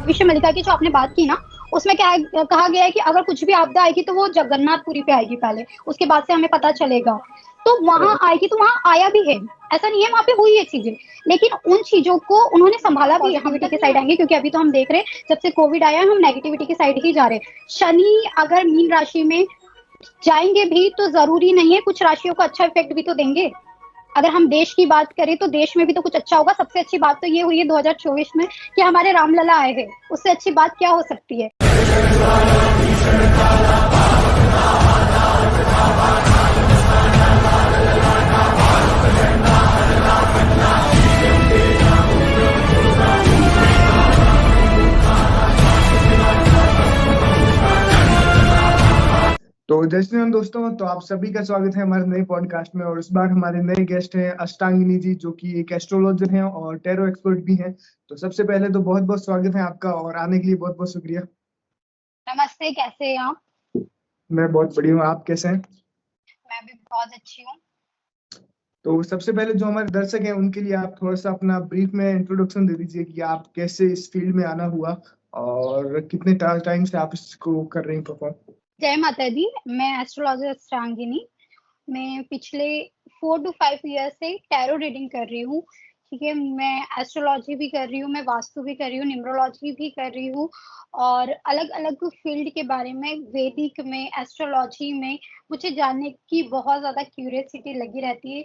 विषय मल्लिका की जो आपने बात की ना, उसमें क्या कहा गया है कि अगर कुछ भी आपदा आएगी तो वो जगन्नाथपुरी पे आएगी पहले, उसके बाद से हमें पता चलेगा। तो वहां आएगी तो वहां आया भी है, ऐसा नहीं है वहां पे हुई ये चीजें, लेकिन उन चीजों को उन्होंने संभाला भी। पॉजिटिविटी के साइड आएंगे क्योंकि अभी तो हम देख रहे हैं जब से कोविड आया हम नेगेटिविटी के साइड ही जा रहे हैं। शनि अगर मीन राशि में जाएंगे भी तो जरूरी नहीं है, कुछ राशियों को अच्छा इफेक्ट भी तो देंगे। अगर हम देश की बात करें तो देश में भी तो कुछ अच्छा होगा। सबसे अच्छी बात तो ये हुई है 2024 में कि हमारे रामलला आए हैं, उससे अच्छी बात क्या हो सकती है। तो जय श्री राम दोस्तों, तो आप सभी का स्वागत है हमारे नए पॉडकास्ट में। और इस बार हमारे नए गेस्ट हैं अष्टांगिनी जी, जो कि एक एस्ट्रोलॉजर हैं और टैरो एक्सपर्ट भी हैं। तो सबसे पहले तो बहुत बहुत स्वागत है आपका और आने के लिए बहुत बहुत शुक्रिया। नमस्ते, कैसे हैं आप? मैं बहुत बढ़िया हूँ, आप कैसे हैं? मैं भी बहुत अच्छी हूँ। तो सबसे पहले जो हमारे दर्शक हैं उनके लिए आप थोड़ा सा अपना ब्रीफ में इंट्रोडक्शन दे दीजिए कि आप कैसे इस फील्ड में आना हुआ और कितने टाइम से आप इसको कर रही हैं परफॉर्म। जय माता दी, मैं एस्ट्रोलॉजर अष्टांगिनी। मैं पिछले 4 to 5 ईयर से टैरो रीडिंग कर रही हूँ। ठीक है, मैं एस्ट्रोलॉजी भी कर रही हूँ, मैं वास्तु भी कर रही हूँ, न्यूमरोलॉजी भी कर रही हूँ, और अलग अलग फील्ड के बारे में, वैदिक में, एस्ट्रोलॉजी में मुझे जानने की बहुत ज्यादा क्यूरियसिटी लगी रहती है।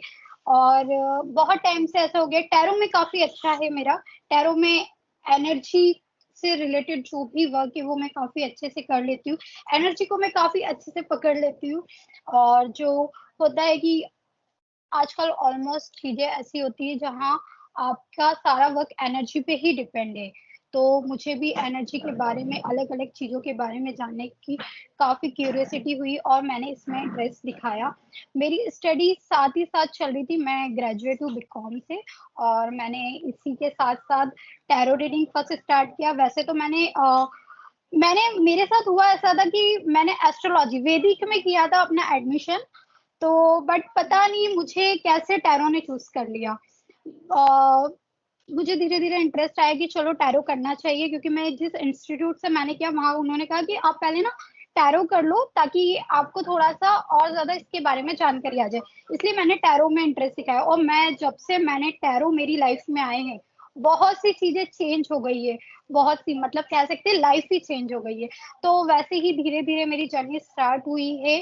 और बहुत टाइम से ऐसा हो गया, टैरो में काफी अच्छा है मेरा। टैरो में एनर्जी से रिलेटेड जो भी वर्क है वो मैं काफी अच्छे से कर लेती हूँ। एनर्जी को मैं काफी अच्छे से पकड़ लेती हूँ। और जो होता है कि आजकल ऑलमोस्ट चीजें ऐसी होती है जहाँ आपका सारा वर्क एनर्जी पे ही डिपेंड है। तो मुझे भी एनर्जी के बारे में, अलग अलग चीजों के बारे में जानने की काफी क्यूरियोसिटी हुई और मैंने इसमें इंटरेस्ट दिखाया। मेरी स्टडी साथ ही साथ चल रही थी, मैं ग्रेजुएट हूँ बीकॉम से, और मैंने इसी के साथ साथ टैरो रीडिंग फर्स्ट स्टार्ट किया। वैसे तो मैंने मेरे साथ हुआ ऐसा था कि मैंने एस्ट्रोलॉजी वैदिक में किया था अपना एडमिशन, तो बट पता नहीं मुझे कैसे टैरो ने चूज कर लिया। अ, मुझे धीरे धीरे इंटरेस्ट आया कि चलो टैरो करना चाहिए, क्योंकि मैं जिस इंस्टीट्यूट से मैंने किया वहां उन्होंने कहा कि आप पहले ना टैरो कर लो ताकि आपको थोड़ा सा और ज्यादा इसके बारे में जानकारी आ जाए। इसलिए मैंने टैरो में इंटरेस्ट दिखाया, और मैं जब से मैंने टैरो मेरी लाइफ में आए हैं बहुत सी चीजें चेंज हो गई है। बहुत सी, मतलब कह सकते हैं लाइफ ही चेंज हो गई है। तो वैसे ही धीरे धीरे मेरी जर्नी स्टार्ट हुई है।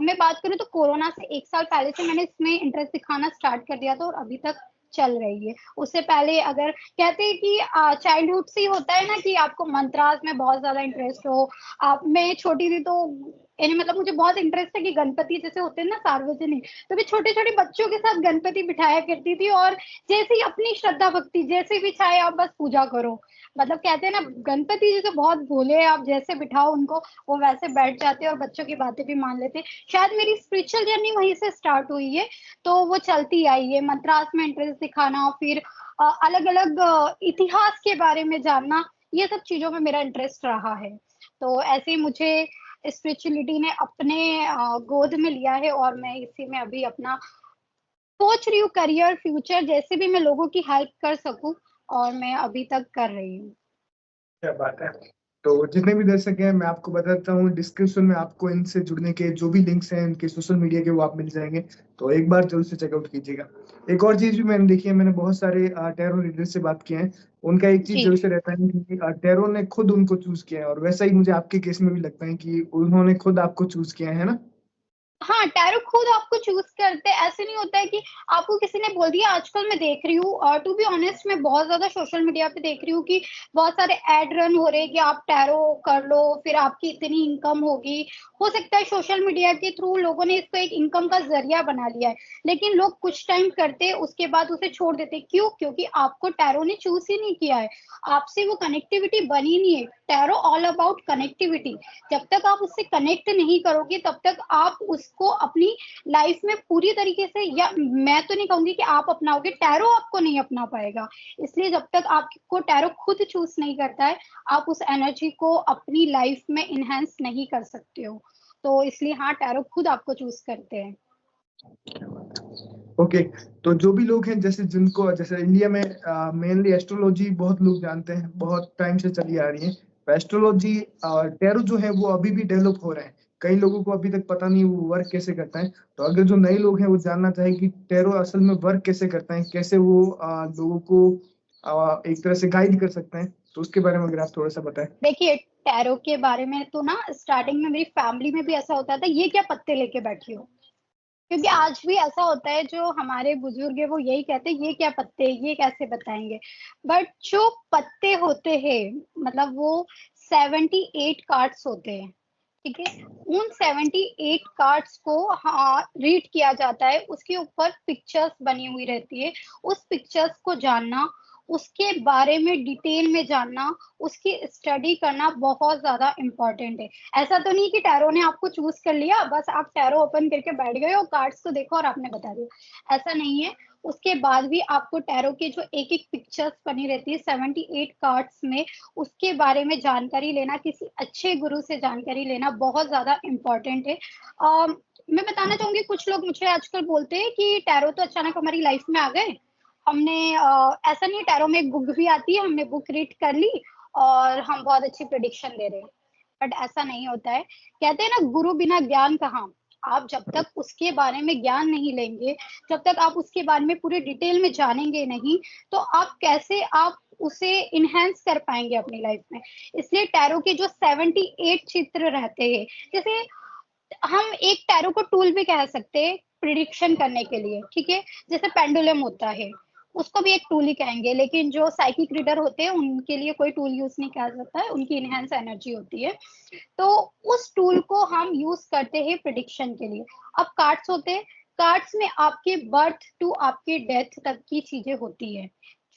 मैं बात करूँ तो कोरोना से 1 साल पहले से मैंने इसमें इंटरेस्ट दिखाना स्टार्ट कर दिया था, और अभी तक चल रही है। उससे पहले अगर कहते हैं कि चाइल्डहुड से ही होता है ना कि आपको मंत्रास में बहुत ज्यादा इंटरेस्ट हो। आप मैं छोटी थी तो यानी मतलब मुझे बहुत इंटरेस्ट है कि गणपति जैसे होते हैं ना सार्वजनिक, तो मैं छोटे छोटे बच्चों के साथ गणपति बिठाया करती थी, और जैसे ही अपनी श्रद्धा भक्ति जैसे भी चाहे आप बस पूजा करो। मतलब कहते हैं ना गणपति जी तो बहुत भोले हैं, आप जैसे बिठाओ उनको वो वैसे बैठ जाते हैं और बच्चों की बातें भी मान लेते हैं। शायद मेरी स्पिरिचुअल जर्नी वहीं से स्टार्ट हुई है, तो वो चलती आई है। मंत्रास में इंटरेस्ट दिखाना, फिर अलग अलग इतिहास के बारे में जानना, ये सब चीजों में मेरा इंटरेस्ट रहा है। तो ऐसे ही मुझे स्पिरिचुअलिटी ने अपने गोद में लिया है, और मैं इसी में अभी अपना सोच रही हूँ करियर फ्यूचर जैसे भी मैं लोगों की हेल्प कर सकूं, और मैं अभी तक कर रही हूँ। क्या बात है। तो जितने भी दर्शक हैं मैं आपको बताता हूँ, डिस्क्रिप्शन में आपको इनसे जुड़ने के जो भी लिंक्स हैं इनके सोशल मीडिया के वो आप मिल जाएंगे। तो एक बार जरूर से चेकआउट कीजिएगा। एक और चीज भी मैंने देखी है, मैंने बहुत सारे टैरो रीडर से बात की है। उनका एक चीज जी। जरूर से रहता है कि टैरो ने खुद उनको चूज किया है, और वैसा ही मुझे आपके केस में भी लगता है कि उन्होंने खुद आपको चूज किया है ना। हाँ, टैरो खुद आपको चूज करते हैं, ऐसे नहीं होता है कि आपको किसी ने बोल दिया। आजकल मैं देख रही हूँ, और टू बी ऑनेस्ट मैं बहुत ज्यादा सोशल मीडिया पे देख रही हूँ कि बहुत सारे एड रन हो रहे हैं कि आप टैरो कर लो फिर आपकी इतनी इनकम होगी। हो सकता है सोशल मीडिया के थ्रू लोगों ने इसको एक इनकम का जरिया बना लिया है, लेकिन लोग कुछ टाइम करते हैं उसके बाद उसे छोड़ देते। क्यों? क्योंकि आपको टैरो ने चूज ही नहीं किया है, आपसे वो कनेक्टिविटी बनी नहीं है। Tarot all about connectivity. जब तक आप उससे कनेक्ट नहीं करोगे तब तक आप उसको अपनी लाइफ में पूरी तरीके से, या मैं तो नहीं कहूंगी कि आप अपनाओगे, टैरो आपको नहीं अपना पाएगा। इसलिए जब तक आपको टैरो खुद चूज नहीं करता है आप उस एनर्जी को अपनी लाइफ में इनहेंस नहीं कर सकते हो। तो इसलिए हाँ, टैरो खुद आपको चूज करते हैं। ओके, तो जो भी लोग हैं जैसे जिनको जैसे इंडिया में मेनली एस्ट्रोलॉजी बहुत लोग जानते हैं, बहुत टाइम से चली आ रही है एस्ट्रोलॉजी। टैरो जो है वो अभी भी डेवलप हो रहे हैं, कई लोगों को अभी तक पता नहीं वो वर्क कैसे करता है। तो अगर जो नए लोग हैं वो जानना चाहे कि टैरो असल में वर्क कैसे करता है, कैसे वो लोगों को एक तरह से गाइड कर सकते हैं, तो उसके बारे में अगर आप थोड़ा सा बताएं। देखिए, टैरो के बारे में तो ना स्टार्टिंग में मेरी फैमिली में भी ऐसा होता था, ये क्या पत्ते लेके बैठी हो? क्योंकि आज भी ऐसा होता है, जो हमारे बुजुर्ग है वो यही कहते हैं, ये क्या पत्ते, ये कैसे बताएंगे। बट जो पत्ते होते हैं, मतलब वो 78 कार्ड्स होते हैं, ठीक है। उन 78 कार्ड्स को हाँ रीड किया जाता है, उसके ऊपर पिक्चर्स बनी हुई रहती है। उस पिक्चर्स को जानना, उसके बारे में डिटेल में जानना, उसकी स्टडी करना बहुत ज्यादा इम्पोर्टेंट है। ऐसा तो नहीं कि टैरो ने आपको चूज कर लिया, बस आप टैरो ओपन करके बैठ गए और कार्ड्स को देखो और आपने बता दिया, ऐसा नहीं है। उसके बाद भी आपको टैरो के जो एक एक पिक्चर्स बनी रहती है 78 कार्ड्स में, उसके बारे में जानकारी लेना, किसी अच्छे गुरु से जानकारी लेना बहुत ज्यादा इम्पोर्टेंट है। मैं बताना चाहूंगी, कुछ लोग मुझे आजकल बोलते हैं कि टैरो तो अचानक हमारी लाइफ में आ गए, हमने ऐसा नहीं, टैरो में एक बुक भी आती है, हमने बुक रीड कर ली और हम बहुत अच्छी प्रिडिक्शन दे रहे हैं। बट ऐसा नहीं होता है। कहते हैं ना, गुरु बिना ज्ञान कहाँ। आप जब तक उसके बारे में ज्ञान नहीं लेंगे, जब तक आप उसके बारे में पूरे डिटेल में जानेंगे नहीं, तो आप कैसे आप उसे इनहेंस कर पाएंगे अपनी लाइफ में। इसलिए टैरो के जो 78 चित्र रहते हैं, जैसे हम एक टैरो को टूल भी कह सकते हैं प्रिडिक्शन करने के लिए, ठीक है। जैसे पेंडुलम होता है, उसको भी एक टूल ही कहेंगे, लेकिन जो साइकिक रीडर होते हैं उनके लिए कोई टूल यूज नहीं किया जाता है, उनकी इनहेंस एनर्जी होती है। तो उस टूल को हम यूज करते हैं प्रिडिक्शन के लिए। अब कार्ड्स होते हैं, कार्ड्स में आपके बर्थ टू आपके डेथ तक की चीजें होती है,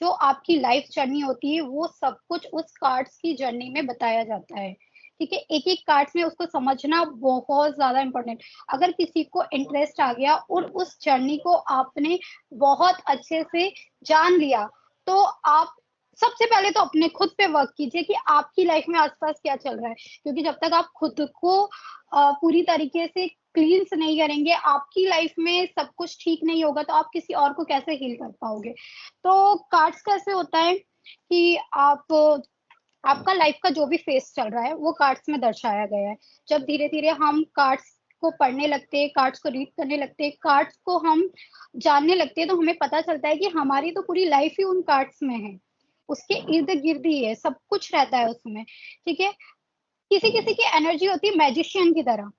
जो आपकी लाइफ जर्नी होती है, वो सब कुछ उस कार्ड्स की जर्नी में बताया जाता है, ठीक है। एक एक कार्ड्स में उसको समझना बहुत ज्यादा इम्पोर्टेंट। अगर किसी को इंटरेस्ट आ गया और उस जर्नी को आपने बहुत अच्छे से जान लिया, तो आप सबसे पहले तो अपने खुद पे वर्क कीजिए कि आपकी लाइफ में आसपास क्या चल रहा है। क्योंकि जब तक आप खुद को पूरी तरीके से क्लींस नहीं करेंगे, आपकी लाइफ में सब कुछ ठीक नहीं होगा, तो आप किसी और को कैसे हील कर पाओगे। तो कार्ड्स कैसे होता है कि आपका लाइफ का जो भी फेस चल रहा है वो कार्ड्स में दर्शाया गया है। जब धीरे धीरे हम कार्ड्स को पढ़ने लगते हैं, कार्ड्स को रीड करने लगते हैं, कार्ड्स को हम जानने लगते हैं, तो हमें पता चलता है कि हमारी तो पूरी लाइफ ही उन कार्ड्स में है, उसके इर्द गिर्द ही है, सब कुछ रहता है उसमें, ठीक है। किसी किसी की एनर्जी होती है मैजिशियन की तरह,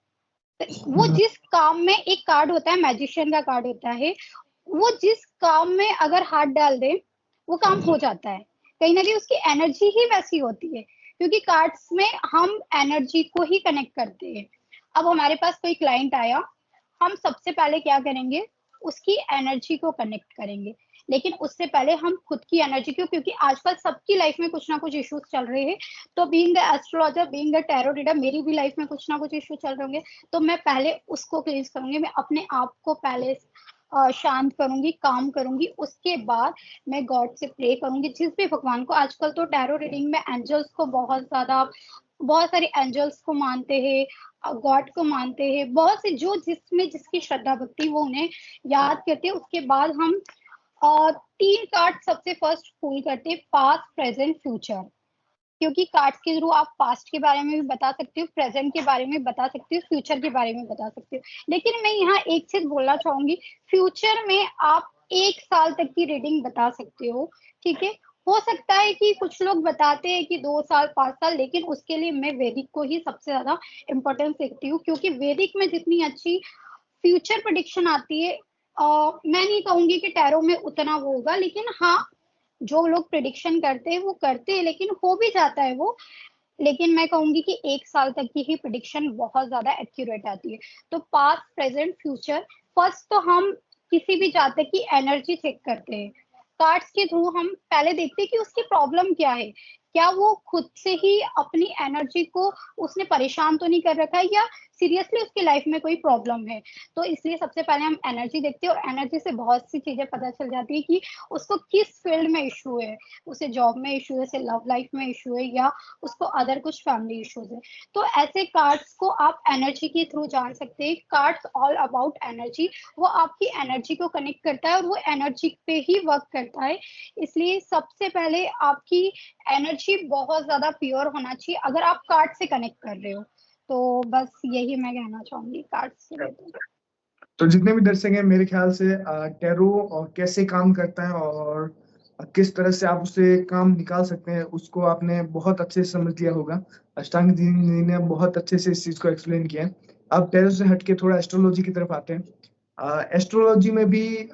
तो वो जिस काम में, एक कार्ड होता है मैजिशियन का कार्ड होता है, वो जिस काम में अगर हाथ डाल दे वो काम हो जाता है। कहीं ना कहीं उसकी एनर्जी ही वैसी होती है, क्योंकि कार्ड्स में हम एनर्जी को ही कनेक्ट करते हैं। अब हमारे पास कोई क्लाइंट आया, हम सबसे पहले क्या करेंगे, उसकी एनर्जी को कनेक्ट करेंगे। लेकिन उससे पहले हम खुद की एनर्जी को, क्योंकि आजकल सबकी लाइफ में कुछ ना कुछ इश्यूज चल रहे हैं। तो being the astrologer, being the tarot reader, मेरी भी लाइफ में कुछ ना कुछ इश्यू चल रहे होंगे। तो मैं पहले उसको क्लींस करूंगी, मैं अपने आप को पहले शांत करूंगी, काम करूंगी। उसके बाद मैं गॉड से प्रे करूंगी, जिस भी भगवान को। आजकल तो टैरो रीडिंग में एंजल्स को बहुत ज्यादा, बहुत सारे एंजल्स को मानते हैं, गॉड को मानते हैं, बहुत से जो जिसमें जिसकी श्रद्धा भक्ति वो उन्हें याद करते हैं। उसके बाद हम 3 कार्ड सबसे फर्स्ट पुल करते हैं, पास्ट प्रेजेंट फ्यूचर। क्योंकि कार्ड्स के थ्रू आप पास्ट के बारे में भी बता सकते हो, प्रेजेंट के बारे में बता सकते हो, फ्यूचर के बारे में बता सकते हो। लेकिन मैं यहाँ एक चीज बोलना चाहूंगी, फ्यूचर में आप 1 साल तक की रीडिंग बता सकते हो, ठीक है। हो सकता है कि कुछ लोग बताते हैं कि 2 साल 5 साल, लेकिन उसके लिए मैं वैदिक को ही सबसे ज्यादा इम्पोर्टेंस देखती हूँ, क्योंकि वैदिक में जितनी अच्छी फ्यूचर प्रिडिक्शन आती है, मैं नहीं कहूंगी कि टैरो में उतना वो होगा, लेकिन हाँ, जो लोग प्रिडिक्शन करते हैं वो करते हैं, लेकिन हो भी जाता है वो। लेकिन मैं कहूंगी कि 1 साल तक की ही प्रिडिक्शन बहुत ज्यादा एक्यूरेट आती है। तो पास्ट प्रेजेंट फ्यूचर, फर्स्ट तो हम किसी भी जातक की एनर्जी चेक करते हैं। कार्ड्स के थ्रू हम पहले देखते हैं कि उसकी प्रॉब्लम क्या है, क्या वो खुद से ही अपनी एनर्जी को उसने परेशान तो नहीं कर रखा है, या सीरियसली उसकी लाइफ में कोई प्रॉब्लम है। तो इसलिए सबसे पहले हम एनर्जी देखते हैं, और एनर्जी से बहुत सी चीजें पता चल जाती है कि उसको किस फील्ड में इशू है, उसे जॉब में इशू है, उसे लव लाइफ में इशू है, या उसको अदर कुछ फैमिली इश्यूज है। तो ऐसे कार्ड्स को आप एनर्जी के थ्रू जान सकते हैं। कार्ड्स ऑल अबाउट एनर्जी, वो आपकी एनर्जी को कनेक्ट करता है और वो एनर्जी पे ही वर्क करता है। इसलिए सबसे पहले आपकी एनर्जी बहुत ज्यादा प्योर होना चाहिए अगर आप कार्ड से कनेक्ट कर रहे हो। तो बस यही मैं कहना चाहूंगी कार्ड्स के लिए। तो जितने भी दर्शक हैं, मेरे ख्याल से टैरो और कैसे काम करता है और किस तरह से आप उससे काम निकाल सकते हैं, उसको आपने बहुत अच्छे से समझ लिया होगा। अष्टांग जी ने बहुत अच्छे से इस चीज को एक्सप्लेन किया है। अब टैरो से हटके थोड़ा एस्ट्रोलॉजी की तरफ आते हैं। एस्ट्रोलॉजी में भी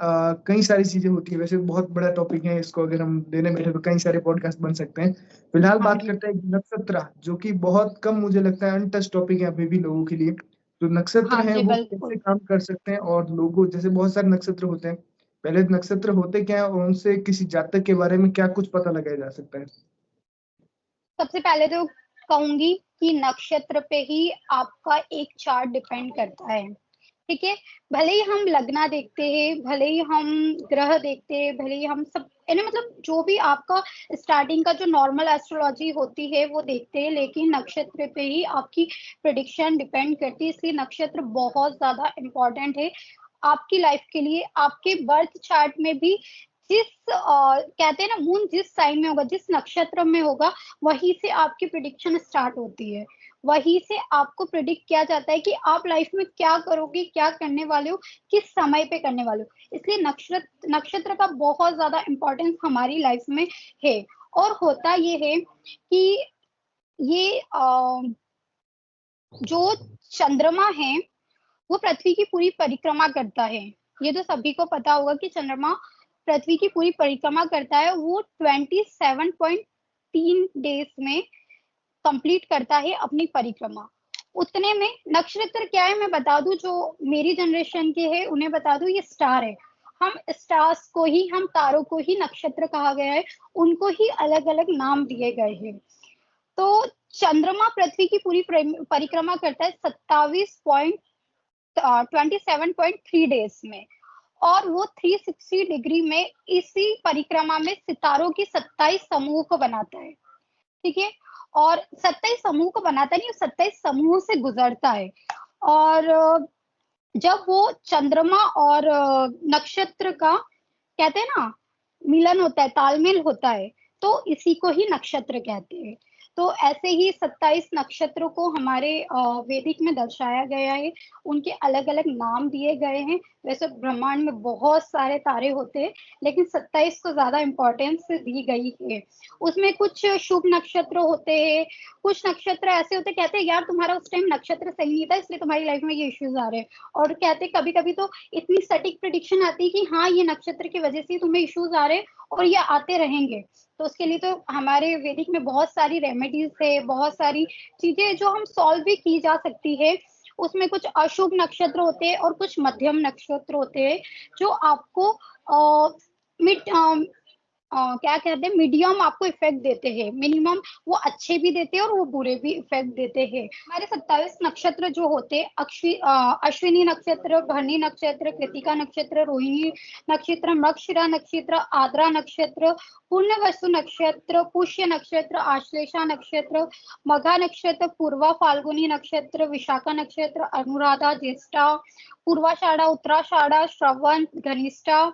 कई सारी चीजें होती है। वैसे बहुत बड़ा टॉपिक है, इसको अगर हम लेने बैठे तो कई सारे पॉडकास्ट बन सकते हैं। फिलहाल हाँ बात जी। करते हैं नक्षत्र, जो कि बहुत कम मुझे लगता है अनटच टॉपिक है अभी भी लोगों के लिए। जो नक्षत्र हाँ हैं जी वो कैसे बिल्कुल। काम कर सकते हैं, और लोगों जैसे बहुत सारे नक्षत्र होते हैं, पहले नक्षत्र होते क्या है और उनसे किसी जातक के बारे में क्या कुछ पता लगाया जा सकता है। सबसे पहले तो कहूंगी कि नक्षत्र पे ही आपका एक चार्ट डिपेंड करता है। ठीक है, भले ही हम लग्ना देखते हैं, भले ही हम ग्रह देखते हैं, भले ही हम सब यानी मतलब जो भी आपका स्टार्टिंग का जो नॉर्मल एस्ट्रोलॉजी होती है वो देखते हैं, लेकिन नक्षत्र पे ही आपकी प्रिडिक्शन डिपेंड करती है। इसलिए नक्षत्र बहुत ज्यादा इम्पोर्टेंट है आपकी लाइफ के लिए। आपके बर्थ चार्ट में भी जिस कहते हैं ना, मून जिस साइन में होगा, जिस नक्षत्र में होगा, वहीं से आपकी प्रिडिक्शन स्टार्ट होती है। वहीं से आपको प्रिडिक्ट किया जाता है कि आप लाइफ में क्या करोगे, क्या करने वाले हो, किस समय पे करने वाले हो। इसलिए नक्षत्र का बहुत ज्यादा इम्पोर्टेंस हमारी लाइफ में है। और होता ये है कि ये जो चंद्रमा है वो पृथ्वी की पूरी परिक्रमा करता है। ये तो सभी को पता होगा कि चंद्रमा पृथ्वी की पूरी परिक्रमा करता है। वो 27.3 डेज में कंप्लीट करता है अपनी परिक्रमा। उतने में नक्षत्र क्या है मैं बता दूं, जो मेरी जनरेशन के हैं उन्हें बता दूं, ये स्टार है। हम स्टार्स को ही, हम तारों को ही नक्षत्र कहा गया है, उनको ही अलग अलग नाम दिए गए हैं। तो चंद्रमा पृथ्वी की पूरी परिक्रमा करता है 27.3 डेज में, और वो 360 डिग्री में इसी परिक्रमा में सितारों की 27 समूह को बनाता है। ठीक है, और 27 समूह को बनाता नहीं, 27 समूह से गुजरता है। और जब वो चंद्रमा और नक्षत्र का कहते हैं ना मिलन होता है, तालमेल होता है, तो इसी को ही नक्षत्र कहते हैं। तो ऐसे ही 27 नक्षत्रों को हमारे वैदिक में दर्शाया गया है, उनके अलग अलग नाम दिए गए हैं। वैसे ब्रह्मांड में बहुत सारे तारे होते हैं, लेकिन 27 को ज्यादा इम्पोर्टेंस दी गई है। उसमें कुछ शुभ नक्षत्र होते हैं, कुछ नक्षत्र ऐसे होते, कहते हैं यार तुम्हारा उस टाइम नक्षत्र सही नहीं था इसलिए तुम्हारी लाइफ में ये इश्यूज आ रहे हैं। और कहते कभी कभी तो इतनी सटीक प्रिडिक्शन आती है कि हाँ ये नक्षत्र की वजह से तुम्हें इश्यूज आ रहे हैं और ये आते रहेंगे। तो उसके लिए तो हमारे वैदिक में बहुत सारी रेमेडीज है, बहुत सारी चीजें जो हम सॉल्व भी की जा सकती है। उसमें कुछ अशुभ नक्षत्र होते हैं और कुछ मध्यम नक्षत्र होते हैं, जो आपको मिड क्या कहते हैं मीडियम आपको इफेक्ट देते हैं। मिनिमम वो अच्छे भी देते हैं और वो बुरे भी इफेक्ट देते हैं। हमारे 27 नक्षत्र जो होते हैं, अश्विनी नक्षत्र, भरणी नक्षत्र, कृतिका नक्षत्र, रोहिणी नक्षत्र, मृगशिरा नक्षत्र, आद्रा नक्षत्र, पुण्यवसु नक्षत्र, पुष्य नक्षत्र, आश्लेषा नक्षत्र, मघा नक्षत्र, पूर्वा फाल्गुनी नक्षत्र, विशाखा नक्षत्र, अनुराधा, ज्येष्ठा, पूर्वाषाढ़ा, उत्तराषाढ़ा, श्रवण, धनिष्ठा,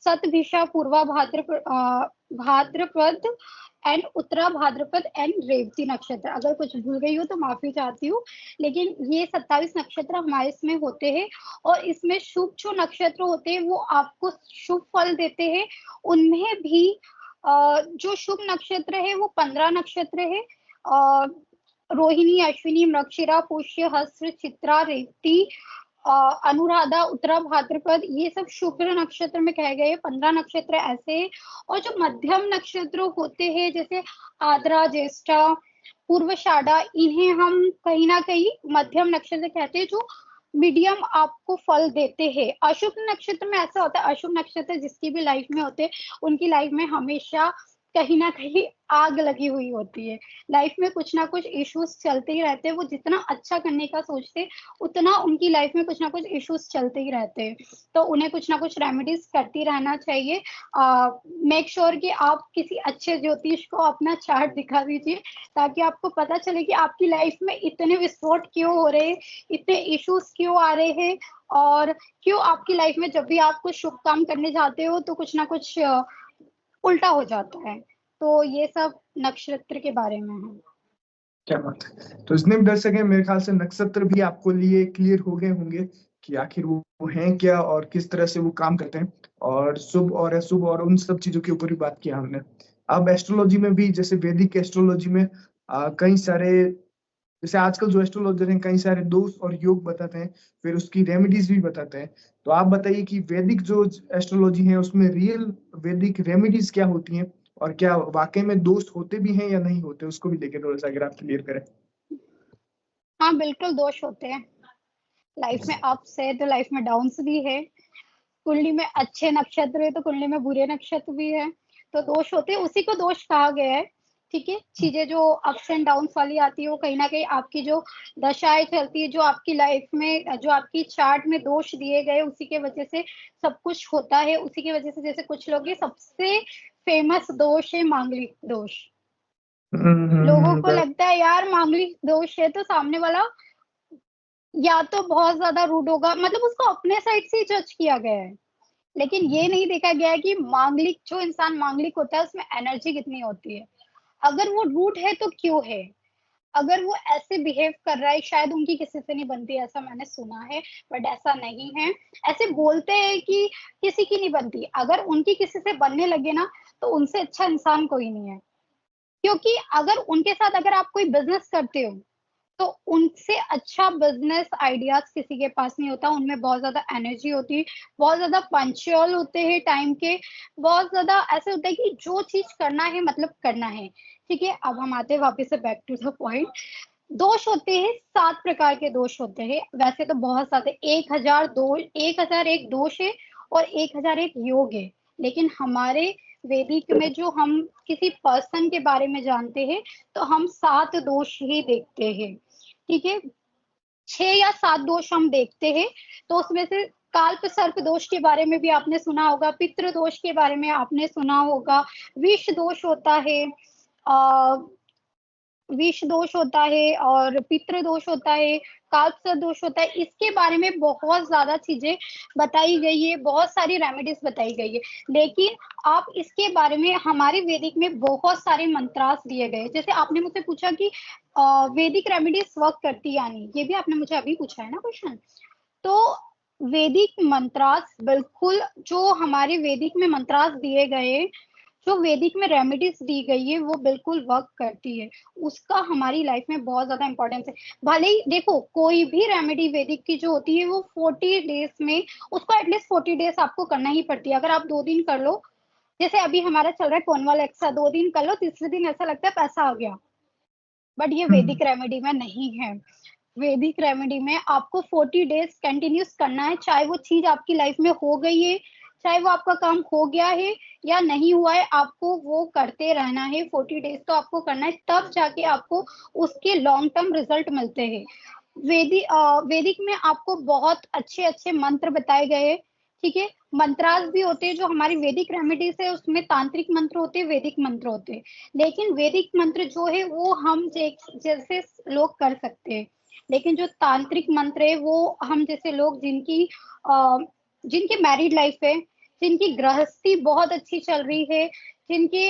सतभिषा, पूर्वा भाद्रपद एंड उत्तरा भाद्रपद एंड रेवती नक्षत्र। अगर कुछ भूल गई हो तो माफी चाहती हूँ, लेकिन ये 27 नक्षत्र हमारे इसमें होते हैं। और इसमें शुभ जो नक्षत्र होते हैं वो आपको शुभ फल देते हैं। उनमें भी जो शुभ नक्षत्र है वो 15 नक्षत्र है। रोहिणी, अश्विनी, मृगशिरा, पुष्य, हस्त, चित्रा, रेवती, अनुराधा, उत्तरा भाद्रपद, ये सब शुक्र नक्षत्र में कहे गए 15 नक्षत्र ऐसे। और जो मध्यम नक्षत्र होते हैं जैसे आद्रा, ज्येष्ठा, पूर्वाषाढ़ा, इन्हें हम कहीं ना कहीं मध्यम नक्षत्र कहते हैं, जो मीडियम आपको फल देते हैं। अशुभ नक्षत्र में ऐसा होता है, अशुभ नक्षत्र जिसकी भी लाइफ में होते हैं उनकी लाइफ में हमेशा कहीं ना कहीं आग लगी हुई होती है। लाइफ में कुछ ना कुछ इश्यूज चलते ही रहते हैं। वो जितना अच्छा करने का सोचते, उतना उनकी लाइफ में कुछ ना कुछ इश्यूज चलते ही रहते हैं। तो उन्हें कुछ ना कुछ रेमेडीज करती रहना चाहिए। मेक श्योर कि आप किसी अच्छे ज्योतिष को अपना चार्ट दिखा दीजिए, ताकि आपको पता चले कि आपकी लाइफ में इतने विस्फोट क्यों हो रहे हैं, इतने इश्यूज क्यों आ रहे हैं, और क्यों आपकी लाइफ में जब भी आप कुछ शुभ काम करने जाते हो तो कुछ ना कुछ उल्टा हो जाता है। तो ये सब नक्षत्र के बारे में है। क्या बात है। तो जितने भी दर्शक हैं, मेरे ख्याल से नक्षत्र भी आपको लिए क्लियर हो गए होंगे कि आखिर वो हैं क्या और किस तरह से वो काम करते हैं, और शुभ और अशुभ और उन सब चीजों के ऊपर भी बात किया हमने। अब एस्ट्रोलॉजी में भी, जैसे वैदिक एस्ट्रोलॉजी में कई सारे, जैसे आजकल जो एस्ट्रोलॉजर हैं कई सारे दोष और योग बताते हैं, फिर उसकी रेमेडीज भी बताते हैं। तो आप बताइए कि वैदिक जो एस्ट्रोलॉजी है उसमें रियल वैदिक रेमेडीज क्या होती हैं, और क्या वाकई में दोष होते भी हैं या नहीं होते, उसको भी लेकर थोड़ा सा अगर आप क्लियर करें। हाँ, बिल्कुल दोष होते हैं। लाइफ में अप्स है तो लाइफ में डाउन्स भी है। कुंडली में अच्छे नक्षत्र है तो कुंडली में बुरे नक्षत्र भी है। तो दोष होते हैं, उसी को दोष कहा गया है। ठीक है, चीजें जो अप्स एंड डाउन्स वाली आती है वो कहीं ना कहीं आपकी जो दशाएं चलती है, जो आपकी लाइफ में, जो आपकी चार्ट में दोष दिए गए, उसी के वजह से सब कुछ होता है। उसी की वजह से जैसे कुछ लोग, ये सबसे फेमस दोष है मांगलिक दोष। लोगों को बस। लगता है यार मांगलिक दोष है तो सामने वाला या तो बहुत ज्यादा रूड होगा, मतलब उसको अपने साइड से जज किया गया है। लेकिन ये नहीं देखा गया है कि मांगलिक, जो इंसान मांगलिक होता है उसमें एनर्जी कितनी होती है। अगर वो रूड है तो क्यों है, अगर वो ऐसे बिहेव कर रहा है, शायद उनकी किसी से नहीं बनती, ऐसा मैंने सुना है। बट ऐसा नहीं है। ऐसे बोलते हैं कि किसी की नहीं बनती, अगर उनकी किसी से बनने लगे ना तो उनसे अच्छा इंसान कोई नहीं है। क्योंकि अगर उनके साथ अगर आप कोई बिजनेस करते हो तो उनसे अच्छा बिजनेस आइडियाज किसी के पास नहीं होता। उनमें बहुत ज्यादा एनर्जी होती है, बहुत ज्यादा पंक्चुअल होते हैं टाइम के, बहुत ज्यादा ऐसे होता है कि जो चीज करना है मतलब करना है। ठीक है, अब हम आते हैं वापस से बैक टू द पॉइंट। दोष होते हैं, 7 प्रकार के दोष होते हैं। वैसे तो बहुत सारे, 1000 दोष, 1001 दोष है और 1001 योग है। लेकिन हमारे वैदिक में जो हम किसी पर्सन के बारे में जानते हैं तो हम 7 दोष ही देखते हैं। ठीक है, 6 या 7 दोष हम देखते हैं। तो उसमें से काल्प सर्प दोष के बारे में भी आपने सुना होगा, पितृ दोष के बारे में आपने सुना होगा, विष दोष होता है, विष दोष होता है और पितृ दोष होता है, काल्पसर्प दोष होता है। इसके बारे में बहुत ज्यादा चीजें बताई गई है, बहुत सारी रेमेडीज बताई गई है। लेकिन आप इसके बारे में, हमारे वैदिक में बहुत सारे मंत्रास दिए गए। जैसे आपने मुझसे पूछा कि वैदिक रेमेडीज वर्क करती या नहीं, ये भी आपने मुझे अभी पूछा है ना क्वेश्चन। तो वैदिक मंत्रास बिल्कुल, जो हमारे वैदिक में मंत्रास दिए गए, जो वैदिक में रेमेडीज दी गई है, वो बिल्कुल वर्क करती है। उसका हमारी लाइफ में बहुत ज्यादा इंपॉर्टेंस है। भले ही देखो, कोई भी रेमेडी वैदिक की जो होती है वो 40 डेज में, उसको एटलीस्ट 40 डेज आपको करना ही पड़ती है। अगर आप 2 दिन कर लो, जैसे अभी हमारा चल रहा है कोनवाल एक्सा, 2 दिन कर लो, तीसरे दिन ऐसा लगता है पैसा आ गया। बट ये वैदिक रेमेडी में नहीं है। वैदिक रेमेडी में आपको 40 डेज कंटिन्यूस करना है, चाहे वो चीज आपकी लाइफ में हो गई है, चाहे वो आपका काम हो गया है या नहीं हुआ है, आपको वो करते रहना है। 40 डेज तो आपको करना है, तब जाके आपको उसके लॉन्ग टर्म रिजल्ट मिलते हैं। वैदिक में आपको बहुत अच्छे अच्छे मंत्र बताए गए हैं। ठीक है, मंत्रास भी होते हैं जो हमारी वैदिक रेमेडीज है, उसमें तांत्रिक मंत्र होते हैं, वैदिक मंत्र होते हैं। लेकिन वैदिक मंत्र जो है वो हम जैसे लोग कर सकते हैं। लेकिन जो तांत्रिक मंत्र है वो हम जैसे लोग, जिनकी मैरिड लाइफ है, जिनकी गृहस्थी बहुत अच्छी चल रही है, जिनकी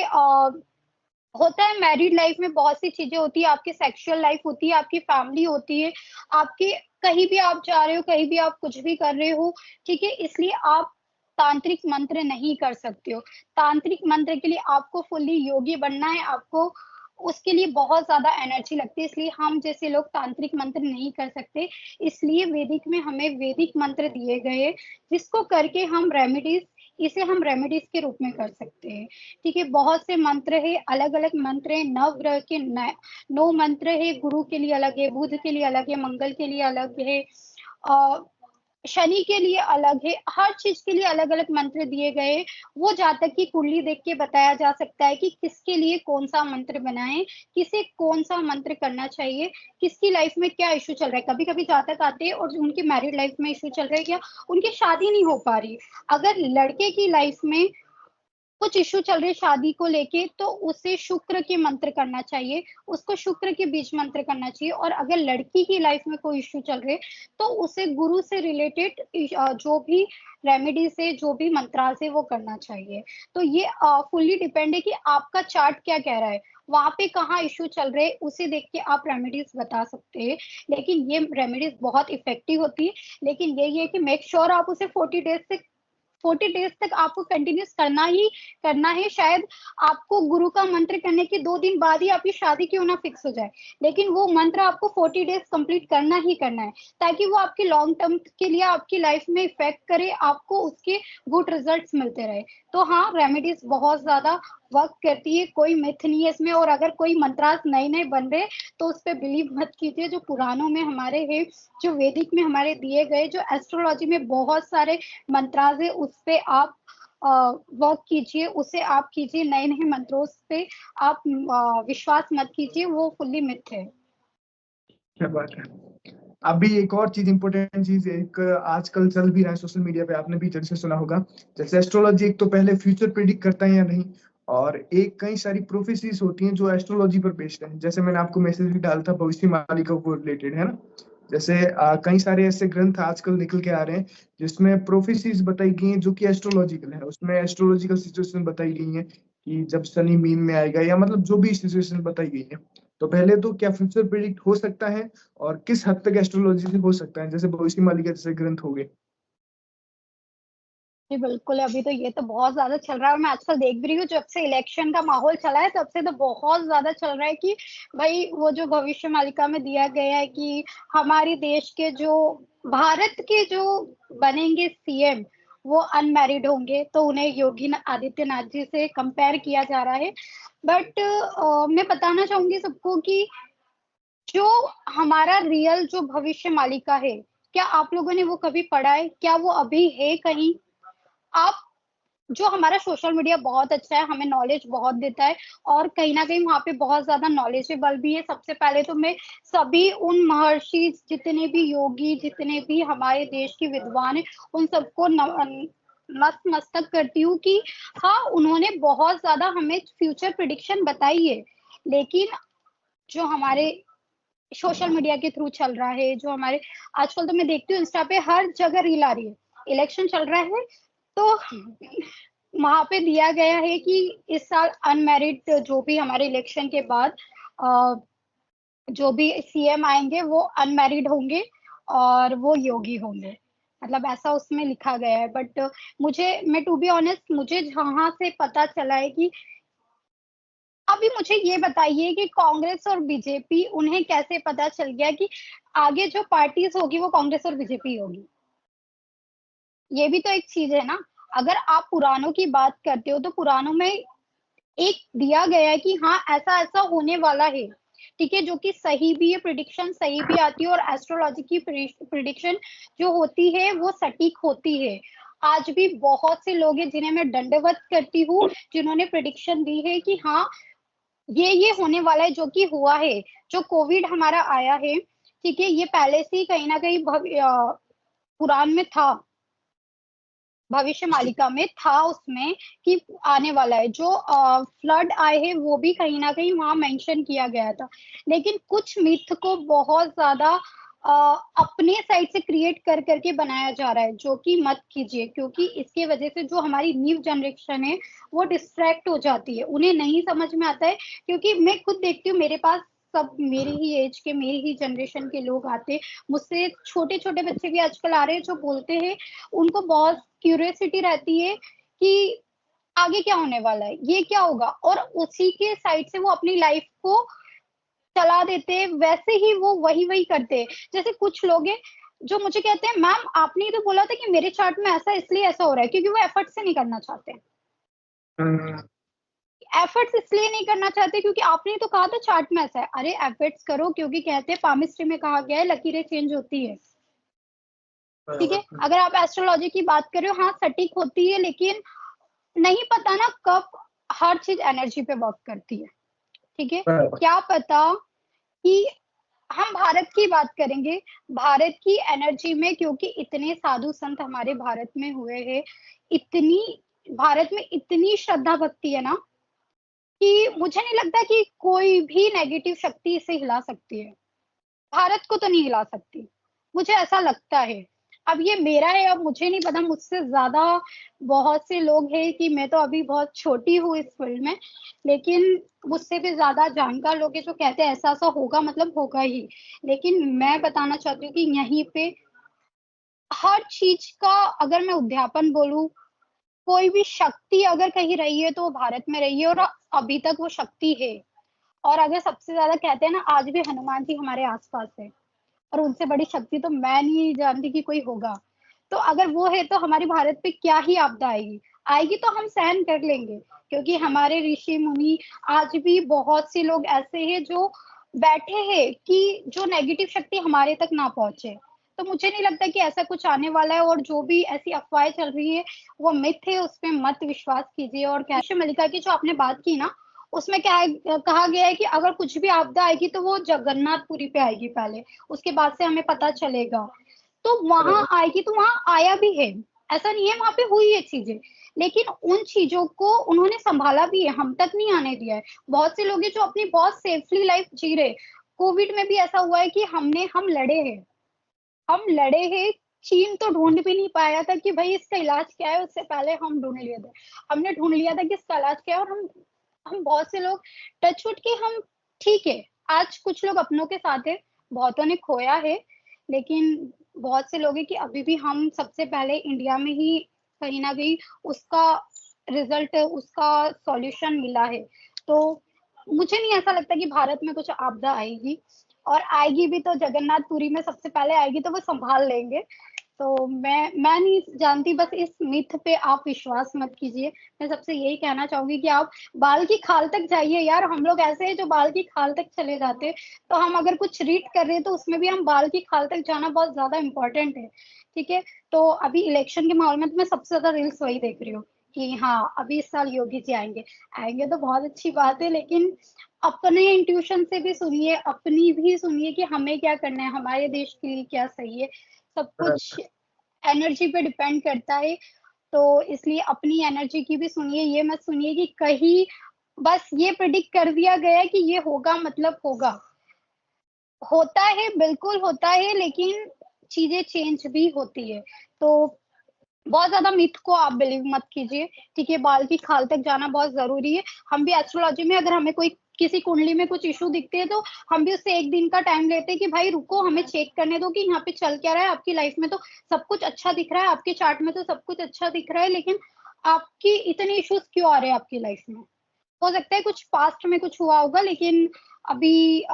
होता है मैरिड लाइफ में बहुत सी चीजें होती है, आपकी सेक्सुअल लाइफ होती है, आपकी फैमिली होती है, आपके कहीं भी आप जा रहे हो, कहीं भी आप कुछ भी कर रहे हो। ठीक है, इसलिए आप तांत्रिक मंत्र नहीं कर सकते हो। तांत्रिक मंत्र के लिए आपको फुल्ली योगी बनना है, आपको उसके लिए बहुत ज्यादा एनर्जी लगती है, इसलिए हम जैसे लोग तांत्रिक मंत्र नहीं कर सकते। इसलिए वैदिक में हमें वैदिक मंत्र दिए गए, जिसको करके हम रेमेडीज, इसे हम रेमेडीज के रूप में कर सकते हैं। ठीक है, बहुत से मंत्र है, अलग अलग मंत्र है, नवग्रह के 9 मंत्र है, गुरु के लिए अलग है, बुध के लिए अलग है, मंगल के लिए अलग है, शनि के लिए अलग है, हर चीज के लिए अलग अलग मंत्र दिए गए। वो जातक की कुंडली देख के बताया जा सकता है कि किसके लिए कौन सा मंत्र बनाए, किसे कौन सा मंत्र करना चाहिए, किसकी लाइफ में क्या इशू चल रहा है। कभी कभी जातक आते हैं और उनकी मैरिड लाइफ में इशू चल रहा है या उनकी शादी नहीं हो पा रही। अगर लड़के की लाइफ में कुछ इशू चल रहे शादी को लेके, तो उसे शुक्र के मंत्र करना चाहिए, उसको शुक्र के बीज मंत्र करना चाहिए। और अगर लड़की की लाइफ में कोई इशू चल रहे, तो उसे गुरु से रिलेटेड जो भी रेमेडीज है, जो भी मंत्रास है, वो करना चाहिए। तो ये फुल्ली डिपेंड है कि आपका चार्ट क्या कह रहा है, वहां पे कहाँ इशू चल रहे, उसे देख के आप रेमेडीज बता सकते हैं। लेकिन ये रेमेडीज बहुत इफेक्टिव होती है, लेकिन यही है कि मेक श्योर आप उसे 40 डेज से 40 डेज तक आपको कंटिन्यूस करना ही करना है। शायद आपको गुरु का मंत्र करने के 2 दिन बाद ही आपकी शादी क्यों ना फिक्स हो जाए, लेकिन वो मंत्र आपको 40 डेज कंप्लीट करना ही करना है, ताकि वो आपके लॉन्ग टर्म के लिए आपकी लाइफ में इफेक्ट करे, आपको उसके गुड रिजल्ट्स मिलते रहे। तो हाँ, रेमेडीज बहुत ज्यादा वर्क करती है, कोई मिथ नहीं है इसमें। और अगर कोई मंत्रास नए नए बन रहे, तो उस पर बिलीव मत कीजिए। जो पुराणों में हमारे है, जो वैदिक में हमारे दिए गए, जो एस्ट्रोलॉजी में बहुत सारे मंत्रास है, उस पे आप वर्क कीजिए, उसे आप कीजिए। नए नए मंत्रों पे आप विश्वास मत कीजिए, वो फुल्ली मिथ है। क्या बात है। अभी एक और चीज, इंपॉर्टेंट चीज, एक आजकल चल भी रहा है सोशल मीडिया पे, आपने भी जैसे सुना होगा। जैसे एस्ट्रोलॉजी एक तो पहले फ्यूचर प्रिडिक्ट करता है या नहीं, और एक कई सारी प्रोफेसीज होती हैं जो एस्ट्रोलॉजी पर बेस्ड है। जैसे मैंने आपको मैसेज भी डाला था भविष्य मालिका को रिलेटेड, है ना। जैसे कई सारे ऐसे ग्रंथ आजकल निकल के आ रहे हैं जिसमें प्रोफेसीज बताई गई हैं जो कि एस्ट्रोलॉजिकल है। उसमें एस्ट्रोलॉजिकल सिचुएशन बताई गई है कि जब शनि मीन में आएगा, या मतलब जो भी सिचुएशन बताई गई है। तो पहले तो क्या फ्यूचर प्रिडिक्ट हो सकता है, और किस हद तक एस्ट्रोलॉजी से हो सकता है, जैसे भविष्य मालिका जैसे ग्रंथ हो गए। जी बिल्कुल, अभी तो ये तो बहुत ज्यादा चल रहा है। और मैं आजकल देख भी रही हूँ, जब से इलेक्शन का माहौल चला है तब से तो बहुत ज्यादा चल रहा है कि भाई वो जो भविष्य मालिका में दिया गया है कि हमारे देश के जो भारत के जो बनेंगे सीएम, वो अनमैरिड होंगे, तो उन्हें योगी आदित्यनाथ जी से कंपेयर किया जा रहा है। बट मैं बताना चाहूंगी सबको कि जो हमारा रियल जो भविष्य मालिका है, क्या आप लोगों ने वो कभी पढ़ा है? क्या वो अभी है कहीं? आप जो हमारा सोशल मीडिया बहुत अच्छा है, हमें नॉलेज बहुत देता है, और कहीं ना कहीं वहाँ पे बहुत ज्यादा नॉलेजेबल भी है। सबसे पहले तो मैं सभी उन महर्षि, जितने भी योगी, जितने भी हमारे देश के विद्वान हैं, उन सबको नतमस्तक करती हूँ कि हाँ, उन्होंने बहुत ज्यादा हमें फ्यूचर प्रिडिक्शन बताई है। लेकिन जो हमारे सोशल मीडिया के थ्रू चल रहा है, जो हमारे आजकल तो मैं देखती हूँ इंस्टा पे हर जगह रील आ रही है, इलेक्शन चल रहा है, तो वहां पे दिया गया है कि इस साल अनमैरिड जो भी हमारे इलेक्शन के बाद जो भी सीएम आएंगे वो अनमैरिड होंगे और वो योगी होंगे। मतलब ऐसा उसमें लिखा गया है। बट मैं टू बी ऑनेस्ट, मुझे जहां से पता चला है कि अभी मुझे ये बताइए कि कांग्रेस और बीजेपी, उन्हें कैसे पता चल गया कि आगे जो पार्टीज होगी वो कांग्रेस और बीजेपी होगी? ये भी तो एक चीज है ना। अगर आप पुराणों की बात करते हो, तो पुराणों में एक दिया गया है कि हाँ, ऐसा ऐसा होने वाला है, ठीक है, जो कि सही भी है, प्रिडिक्शन सही भी आती है। और एस्ट्रोलॉजी की प्रिडिक्शन जो होती है वो सटीक होती है। आज भी बहुत से लोग हैं जिन्हें मैं दंडवत करती हूँ, जिन्होंने प्रिडिक्शन दी है कि हाँ, ये होने वाला है, जो कि हुआ है। जो कोविड हमारा आया है, ठीक है, ये पहले से ही कहीं ना कहीं पुराण में था, भविष्य मालिका में था उसमें कि आने वाला है। जो फ्लड आए हैं वो भी कहीं ना कहीं वहां मेंशन किया गया था। लेकिन कुछ मिथ को बहुत ज्यादा अपने साइड से क्रिएट कर करके बनाया जा रहा है, जो कि मत कीजिए, क्योंकि इसके वजह से जो हमारी न्यू जनरेशन है वो डिस्ट्रैक्ट हो जाती है, उन्हें नहीं समझ में आता है। क्योंकि मैं खुद देखती हूँ, मेरे पास सब मेरी ही एज के, मेरी ही जनरेशन के लोग आते हैं मुझसे। छोटे छोटे बच्चे भी आजकल आ रहे हैं जो बोलते हैं, उनको बहुत क्यूरियोसिटी रहती है कि आगे क्या होने वाला है, ये क्या होगा, और उसी के साइड से वो अपनी लाइफ को चला देते हैं। वैसे ही वो वही वही करते हैं। जैसे कुछ लोग हैं जो मुझे कहते हैं, मैम आपने ही तो बोला था कि मेरे चार्ट में ऐसा इसलिए ऐसा हो रहा है, क्योंकि वो एफर्ट से नहीं करना चाहते। हम्म, एफर्ट्स इसलिए नहीं करना चाहते क्योंकि आपने तो कहा था चार्ट में ऐसा है। अरे एफर्ट्स करो, क्योंकि कहते हैं पामिस्ट्री में कहा गया है लकीरें चेंज होती है। ठीक है, अगर आप एस्ट्रोलॉजी की बात कर रहे हो, हाँ सटीक होती है, लेकिन नहीं पता ना कब हर चीज एनर्जी पे वर्क करती है। ठीक है, क्या पता कि हम भारत की बात करेंगे, भारत की एनर्जी में, क्योंकि इतने साधु संत हमारे भारत में हुए हैं, इतनी भारत में इतनी श्रद्धा भक्ति है ना, कि मुझे नहीं लगता कि कोई भी नेगेटिव शक्ति इसे हिला सकती है। भारत को तो नहीं हिला सकती, मुझे ऐसा लगता है। अब ये मेरा है, अब मुझे नहीं पता, मुझसे ज्यादा बहुत से लोग हैं, कि मैं तो अभी बहुत छोटी हूँ इस फील्ड में, लेकिन मुझसे भी ज्यादा जानकार लोग हैं जो कहते हैं ऐसा ऐसा होगा, मतलब होगा ही। लेकिन मैं बताना चाहती हूँ कि यहीं पे हर चीज का, अगर मैं उद्यापन बोलूं, कोई भी शक्ति अगर कहीं रही है तो वो भारत में रही है, और अभी तक वो शक्ति है। और अगर सबसे ज्यादा कहते हैं ना, आज भी हनुमान जी हमारे आसपास है, और उनसे बड़ी शक्ति तो मैं नहीं जानती कि कोई होगा। तो अगर वो है तो हमारे भारत पे क्या ही आपदा आएगी, आएगी तो हम सहन कर लेंगे, क्योंकि हमारे ऋषि मुनि, आज भी बहुत से लोग ऐसे हैं जो बैठे हैं कि जो नेगेटिव शक्ति हमारे तक ना पहुंचे। तो मुझे नहीं लगता कि ऐसा कुछ आने वाला है, और जो भी ऐसी अफवाहें चल रही है वो मिथ है, उस पर मत विश्वास कीजिए। और कैसे मल्लिका की जो आपने बात की ना, उसमें क्या है, कहा गया है कि अगर कुछ भी आपदा आएगी तो वो जगन्नाथपुरी पे आएगी पहले, उसके बाद से हमें पता चलेगा। तो वहां आएगी, तो वहां आया भी है, ऐसा नहीं है, वहां पे हुई है चीजें, लेकिन उन चीजों को उन्होंने संभाला भी है, हम तक नहीं आने दिया है। बहुत से लोग हैं जो अपनी बहुत सेफली लाइफ जी रहे। कोविड में भी ऐसा हुआ है कि हम लड़े हैं, हम लड़े हैं। चीन तो ढूंढ भी नहीं पाया था कि भाई इसका इलाज क्या है, उससे पहले हम ढूंढ लिए थे। हमने ढूंढ लिया था कि इसका इलाज क्या है, और हम बहुत से लोग टचवुड के हम, ठीक है, आज कुछ लोग अपनों के साथ है, बहुतों ने खोया है, लेकिन बहुत से लोग हैं कि अभी भी हम सबसे पहले इंडिया में ही कहीं ना कहीं उसका रिजल्ट, उसका सॉल्यूशन मिला है। तो मुझे नहीं ऐसा लगता कि भारत में कुछ आपदा आएगी, और आएगी भी तो जगन्नाथपुरी में सबसे पहले आएगी, तो वो संभाल लेंगे। तो मैं नहीं जानती, बस इस मिथ पे आप विश्वास मत कीजिए। मैं सबसे यही कहना चाहूंगी कि आप बाल की खाल तक जाइए यार, हम लोग ऐसे हैं जो बाल की खाल तक चले जाते हैं। तो हम अगर कुछ रीड कर रहे हैं तो उसमें भी हम बाल की खाल तक जाना बहुत ज्यादा इंपॉर्टेंट है। ठीक है, तो अभी इलेक्शन के माहौल में तो मैं सबसे ज्यादा रील्स वही देख रही हूँ कि हाँ अभी इस साल योगी जी आएंगे। आएंगे तो बहुत अच्छी बात है, लेकिन अपने इंट्यूशन से भी सुनिए, अपनी भी सुनिए कि हमें क्या करना है, हमारे देश के लिए क्या सही है। सब कुछ एनर्जी पे डिपेंड करता है। तो इसलिए अपनी एनर्जी की भी सुनिए, ये मत सुनिए कि कहीं बस ये प्रिडिक्ट कर दिया गया है कि ये होगा मतलब होगा। होता है, बिल्कुल होता है, लेकिन चीजें चेंज भी होती है। तो बहुत ज्यादा मिथ को आप बिलीव मत कीजिए। ठीक है, बाल की खाल तक जाना बहुत जरूरी है। हम भी एस्ट्रोलॉजी में अगर हमें कोई किसी कुंडली में कुछ इशू दिखते हैं तो हम भी उससे एक दिन का टाइम लेते हैं कि भाई रुको, हमें चेक करने दो कि यहाँ पे चल क्या रहा है। आपकी लाइफ में तो सब कुछ अच्छा दिख रहा है, आपके चार्ट में तो सब कुछ अच्छा दिख रहा है, लेकिन आपकी इतने इश्यूज क्यों आ रहे हैं आपकी लाइफ में। हो सकता है कुछ पास्ट में कुछ हुआ होगा, लेकिन अभी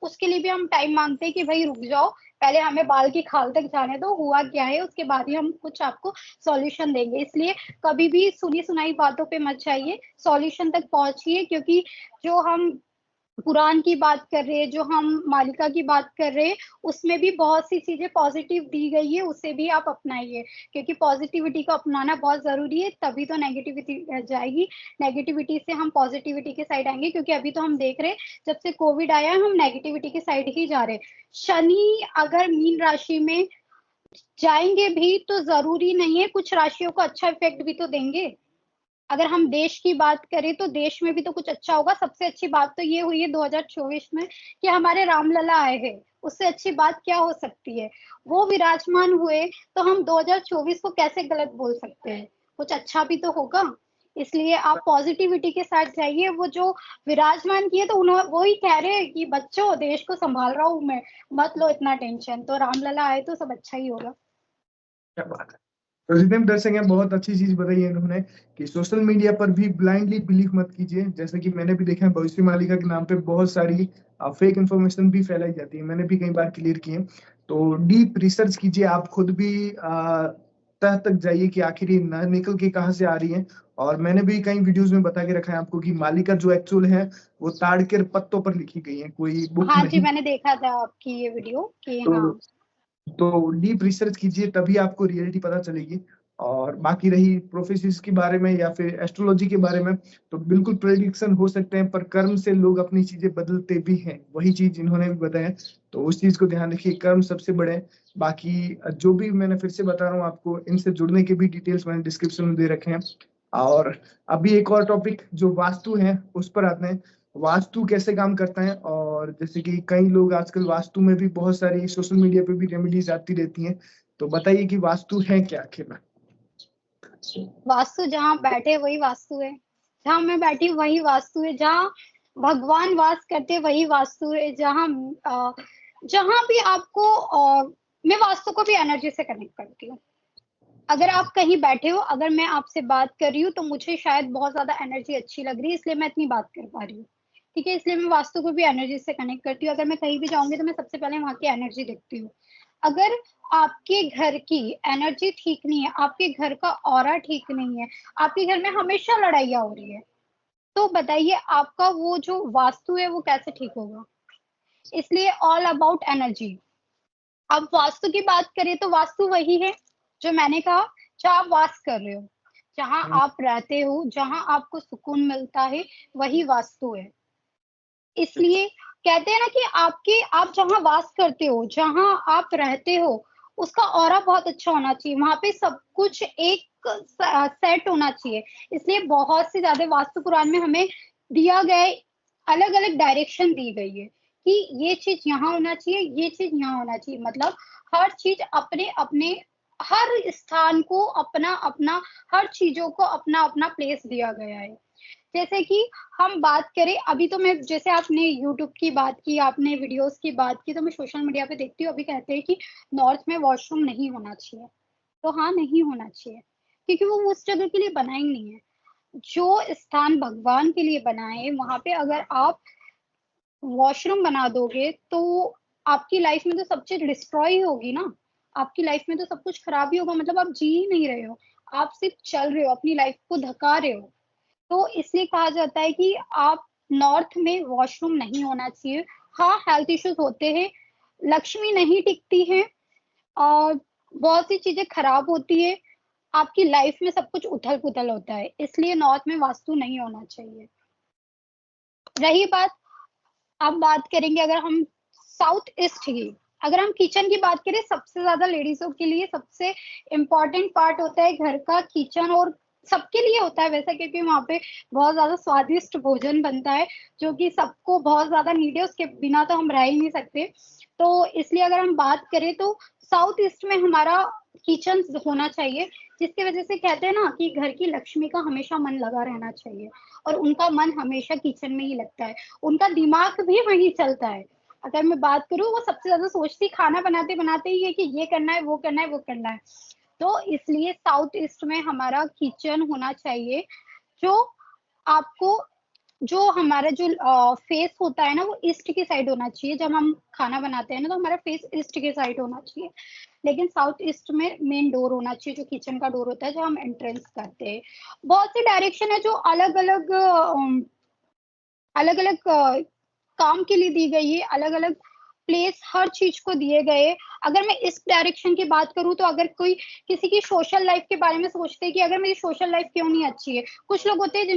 उसके लिए भी हम टाइम मांगते हैं कि भाई रुक जाओ, पहले हमें बाल की खाल तक जाने दो, हुआ क्या है, उसके बाद ही हम कुछ आपको सॉल्यूशन देंगे। इसलिए कभी भी सुनी सुनाई बातों पे मत जाइए, सॉल्यूशन तक पहुंचिए। क्योंकि जो हम कुरान की बात कर रहे हैं, जो हम मालिका की बात कर रहे हैं, उसमें भी बहुत सी चीजें पॉजिटिव दी गई है, उसे भी आप अपनाइए। क्योंकि पॉजिटिविटी को अपनाना बहुत जरूरी है, तभी तो नेगेटिविटी जाएगी। नेगेटिविटी से हम पॉजिटिविटी के साइड आएंगे, क्योंकि अभी तो हम देख रहे हैं जब से कोविड आया है हम नेगेटिविटी के साइड ही जा रहे हैं। शनि अगर मीन राशि में जाएंगे भी तो जरूरी नहीं है कुछ राशियों को अच्छा इफेक्ट भी तो देंगे। अगर हम देश की बात करें तो देश में भी तो कुछ अच्छा होगा। सबसे अच्छी बात तो ये हुई है 2024 में कि हमारे रामलला आए हैं, उससे अच्छी बात क्या हो सकती है। वो विराजमान हुए तो हम 2024 को कैसे गलत बोल सकते हैं, कुछ अच्छा भी तो होगा। इसलिए आप पॉजिटिविटी के साथ जाइए। वो जो विराजमान किए तो उन्होंने वो ही कह रहे हैं कि बच्चों देश को संभाल रहा हूँ मैं, मत लो इतना टेंशन। तो रामलला आए तो सब अच्छा ही होगा। क्या बात है। तो जितने भी दर्शक हैं, बहुत अच्छी चीज बताई है इन्होंने कि सोशल मीडिया पर भी ब्लाइंडली बिलीव मत कीजिए। जैसे कि मैंने भी देखा है, भविष्य मालिका के नाम पे बहुत सारी फेक इंफॉर्मेशन भी फैलाई जाती है, मैंने भी कई बार क्लियर की है। तो डीप रिसर्च कीजिए, आप खुद भी तह तक जाइए कि आखिर ये निकल के कहाँ से आ रही है। और मैंने भी कई वीडियोस में बता के रखा है आपको कि मालिका जो एक्चुअल है वो ताड़ के पत्तों पर लिखी गई है, कोई बुक हाँ जी, नहीं। मैंने देखा था आपकी ये वीडियो कि तो हाँ। तो डीप रिसर्च कीजिए, तभी आपको रियलिटी पता चलेगी। और बाकी रही प्रोफेसीज के बारे में या फिर एस्ट्रोलॉजी के बारे में, तो बिल्कुल प्रेडिक्शन हो सकते हैं, पर कर्म से लोग अपनी चीजें बदलते भी हैं, वही चीज इन्होंने भी बताया। तो उस चीज को ध्यान रखिए, कर्म सबसे बड़े हैं। बाकी जो भी मैंने फिर से बता रहा हूँ आपको, इनसे जुड़ने के भी डिटेल्स मैंने डिस्क्रिप्शन में दे रखे हैं। और अभी एक और टॉपिक जो वास्तु है उस पर आते हैं। वास्तु कैसे काम करता है, और जैसे कि कई लोग आजकल वास्तु में भी बहुत सारी सोशल मीडिया पे भी रेमेडीज आती रहती हैं, तो बताइए कि वास्तु है क्या आखिर में। वास्तु जहाँ बैठे वही वास्तु है, जहाँ मैं बैठी वही वास्तु है, जहाँ भगवान वास करते वही वास्तु है, जहाँ भी आपको मैं वास्तु को भी एनर्जी से कनेक्ट करती हूँ। अगर आप कहीं बैठे हो, अगर मैं आपसे बात कर रही हूँ तो मुझे शायद बहुत ज्यादा एनर्जी अच्छी लग रही है, इसलिए मैं इतनी बात कर पा रही हूँ। ठीक है, इसलिए मैं वास्तु को भी एनर्जी से कनेक्ट करती हूँ। अगर मैं कहीं भी जाऊंगी तो मैं सबसे पहले वहां की एनर्जी देखती हूँ। अगर आपके घर की एनर्जी ठीक नहीं है, आपके घर का ऑरा ठीक नहीं है, आपके घर में हमेशा लड़ाइयाँ हो रही है, तो बताइए आपका वो जो वास्तु है वो कैसे ठीक होगा। इसलिए ऑल अबाउट एनर्जी। अब वास्तु की बात करें तो वास्तु वही है जो मैंने कहा, जहाँ आप वास कर रहे हो, जहाँ आप रहते हो, जहाँ आपको सुकून मिलता है, वही वास्तु है। इसलिए कहते हैं ना कि आप जहाँ वास करते हो, जहाँ आप रहते हो, उसका ऑरा बहुत अच्छा होना चाहिए, वहां पे सब कुछ एक सेट होना चाहिए। इसलिए बहुत से ज्यादा वास्तु पुराण में हमें दिया गया, अलग अलग डायरेक्शन दी गई है कि ये चीज यहाँ होना चाहिए, ये चीज यहाँ होना चाहिए। मतलब हर चीज अपने अपने, हर स्थान को अपना अपना, हर चीजों को अपना अपना प्लेस दिया गया है। जैसे कि हम बात करें, अभी तो मैं, जैसे आपने यूट्यूब की बात की, आपने वीडियोस की बात की, तो मैं सोशल मीडिया पे देखती हूँ, अभी कहते हैं कि नॉर्थ में वॉशरूम नहीं होना चाहिए। तो हाँ, नहीं होना चाहिए, क्योंकि वो उस जगह के लिए बना ही नहीं है। जो स्थान भगवान के लिए बना है, वहां पे अगर आप वॉशरूम बना दोगे तो आपकी लाइफ में तो सब चीज डिस्ट्रॉय ही होगी ना। आपकी लाइफ में तो सब कुछ खराब ही होगा, मतलब आप जी ही नहीं रहे हो, आप सिर्फ चल रहे हो, अपनी लाइफ को धका रहे हो। तो इसलिए कहा जाता है कि आप नॉर्थ में वॉशरूम नहीं होना चाहिए। हाँ, हेल्थ इश्यूज होते हैं, लक्ष्मी नहीं टिकती है, और बहुत सी चीजें खराब होती है, आपकी लाइफ में सब कुछ उथल पुथल होता है, इसलिए नॉर्थ में वास्तु नहीं होना चाहिए। रही बात, अब बात करेंगे अगर हम साउथ ईस्ट की, अगर हम किचन की बात करें, सबसे ज्यादा लेडीजों के लिए सबसे इम्पोर्टेंट पार्ट होता है घर का किचन, और सबके लिए होता है वैसा, क्योंकि वहाँ पे बहुत ज्यादा स्वादिष्ट भोजन बनता है जो कि सबको बहुत ज्यादा नीड है, उसके बिना तो हम रह ही नहीं सकते। तो इसलिए अगर हम बात करें तो साउथ ईस्ट में हमारा किचन होना चाहिए, जिसकी वजह से कहते हैं ना कि घर की लक्ष्मी का हमेशा मन लगा रहना चाहिए, और उनका मन हमेशा किचन में ही लगता है, उनका दिमाग भी वही चलता है। अगर मैं बात करूँ, वो सबसे ज्यादा सोचती खाना बनाते बनाते ही है कि ये करना है, वो करना है, वो करना है। तो इसलिए साउथ ईस्ट में हमारा किचन होना चाहिए, जो आपको, जो हमारा जो फेस होता है ना, वो ईस्ट की साइड होना चाहिए। जब हम खाना बनाते हैं ना, तो हमारा फेस ईस्ट के साइड होना चाहिए। लेकिन साउथ ईस्ट में मेन डोर होना चाहिए, जो किचन का डोर होता है, जो हम एंट्रेंस करते हैं। बहुत सी डायरेक्शन है जो अलग अलग अलग अलग काम के लिए दी गई है, अलग अलग प्लेस हर चीज को दिए गए। अगर मैं इस डायरेक्शन की बात करूं, तो अगर कोई किसी की सोशल लाइफ के बारे में सोचते हैं कि अगर मेरी सोशल लाइफ क्यों नहीं अच्छी है, कुछ लोग होते हैं